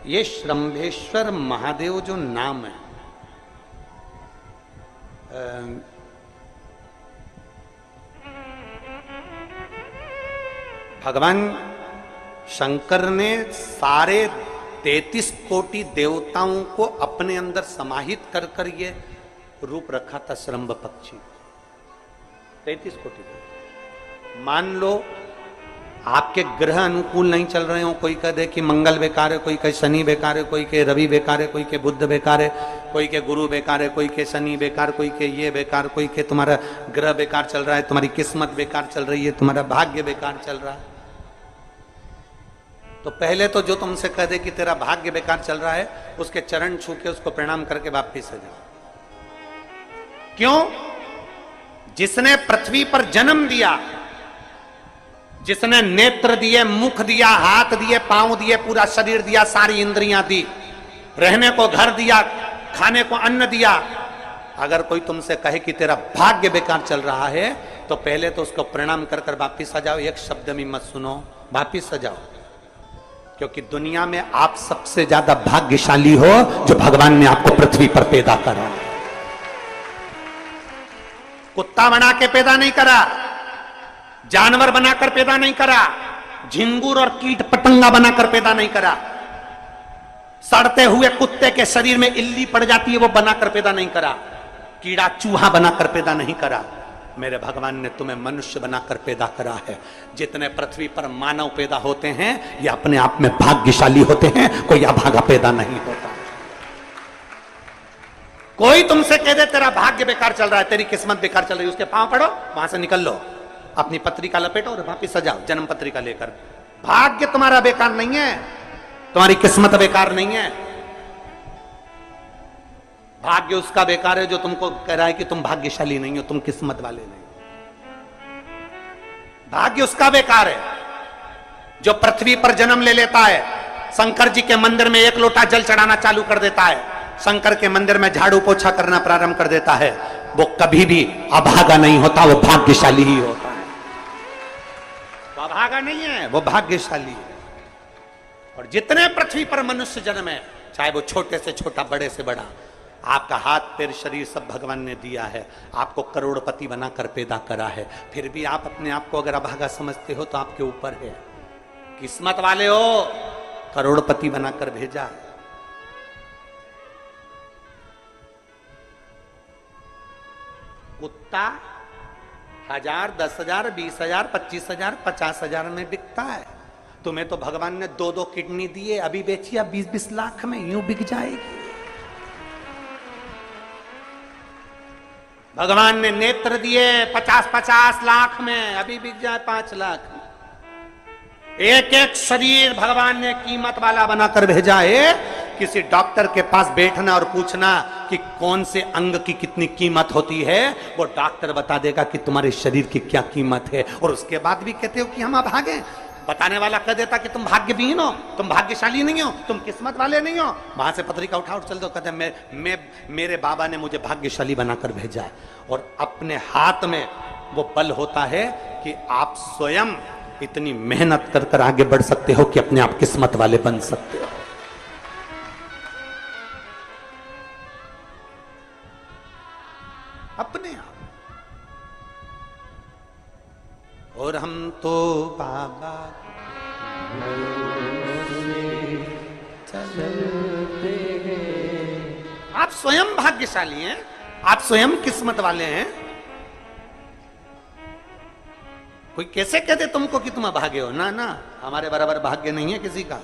ये श्रंभेश्वर महादेव जो नाम है, भगवान शंकर ने सारे 33 कोटि देवताओं को अपने अंदर समाहित कर कर ये रूप रखा था श्रंभ पक्षी। 33 कोटि। मान लो आपके ग्रह अनुकूल नहीं चल रहे हो, कोई कह दे कि मंगल बेकार है, कोई कहे शनि बेकार है, कोई के रवि बेकार है, कोई के बुध बेकार है, कोई के गुरु बेकार है, कोई के शनि बेकार, कोई के ये बेकार, कोई के तुम्हारा ग्रह बेकार चल रहा है, तुम्हारी किस्मत बेकार चल रही है, तुम्हारा भाग्य बेकार चल रहा है। तो पहले तो जो तुमसे कह दे कि तेरा भाग्य बेकार चल रहा है, उसके चरण छू के उसको प्रणाम करके वापिस आ जाओ। क्यों? जिसने पृथ्वी पर जन्म दिया, जिसने नेत्र दिए, मुख दिया, हाथ दिए, पांव दिए, पूरा शरीर दिया, सारी इंद्रियां दी, रहने को घर दिया, खाने को अन्न दिया, अगर कोई तुमसे कहे कि तेरा भाग्य बेकार चल रहा है, तो पहले तो उसको प्रणाम कर कर वापिस आ जाओ। एक शब्द में मत सुनो, वापिस आ जाओ। क्योंकि दुनिया में आप सबसे ज्यादा भाग्यशाली हो जो भगवान ने आपको पृथ्वी पर पैदा करा। कुत्ता बना के पैदा नहीं करा, जानवर बनाकर पैदा नहीं करा, झिंगुर और कीट पतंगा बनाकर पैदा नहीं करा, सड़ते हुए कुत्ते के शरीर में इल्ली पड़ जाती है वो बनाकर पैदा नहीं करा, कीड़ा चूहा बनाकर पैदा नहीं करा। मेरे भगवान ने तुम्हें मनुष्य बनाकर पैदा करा है। जितने पृथ्वी पर मानव पैदा होते हैं ये अपने आप में भाग्यशाली होते हैं, कोई अभागा पैदा नहीं होता। कोई तुमसे कह दे तेरा भाग्य बेकार चल रहा है, तेरी किस्मत बेकार चल रही है, उसके पांव पड़ो, वहां से निकल लो, अपनी पत्रिका लपेटो और वापिस आ जाओ जन्म पत्रिका लेकर। भाग्य तुम्हारा बेकार नहीं है, तुम्हारी किस्मत बेकार नहीं है। भाग्य उसका बेकार है जो तुमको कह रहा है कि तुम भाग्यशाली नहीं हो, तुम किस्मत वाले नहीं। भाग्य उसका बेकार है जो पृथ्वी पर जन्म ले लेता है, शंकर जी के मंदिर में 1 लोटा जल चढ़ाना चालू कर देता है, शंकर के मंदिर में झाड़ू पोछा करना प्रारंभ कर देता है, वो कभी भी अभागा नहीं होता, वो भाग्यशाली ही होता है। वो अभागा नहीं है, वो भाग्यशाली है। और जितने पृथ्वी पर मनुष्य जन्म है, चाहे वो छोटे से छोटा, बड़े से बड़ा, आपका हाथ पैर शरीर सब भगवान ने दिया है, आपको करोड़पति बनाकर पैदा करा है, फिर भी आप अपने आप को अगर अभागा समझते हो तो आपके ऊपर है। किस्मत वाले हो, करोड़पति बनाकर भेजा है। कुत्ता 1000, 10,000, 20,000, 25,000, 50,000 में बिकता है। तुम्हें तो भगवान ने 2-2 किडनी दिए, अभी बेचिए 20-20 लाख में, यूं बिक जाएगी। भगवान ने नेत्र दिए 50-50 लाख में, अभी बिक जाए 5 लाख में। एक एक शरीर भगवान ने कीमत वाला बनाकर भेजा है। किसी डॉक्टर के पास बैठना और पूछना कि कौन से अंग की कितनी कीमत होती है, वो डॉक्टर बता देगा कि तुम्हारे शरीर की क्या कीमत है। और उसके बाद भी कहते हो कि हम अभागे। बताने वाला कह देता कि तुम भाग्यहीन हो, तुम भाग्यशाली नहीं हो, तुम किस्मत वाले नहीं हो। वहां से पत्रिका उठा और चल दो, कहते मेरे बाबा ने मुझे भाग्यशाली बनाकर भेजा है। और अपने हाथ में वो बल होता है कि आप स्वयं इतनी मेहनत कर कर आगे बढ़ सकते हो कि अपने आप किस्मत वाले बन सकते हो। अपने आप। और हम तो बाबा चलते हैं। आप स्वयं भाग्यशाली हैं, आप स्वयं किस्मत वाले हैं। कोई कैसे कहते तुमको कि तुम अभागे हो? ना ना, हमारे बराबर भाग्य नहीं है किसी का।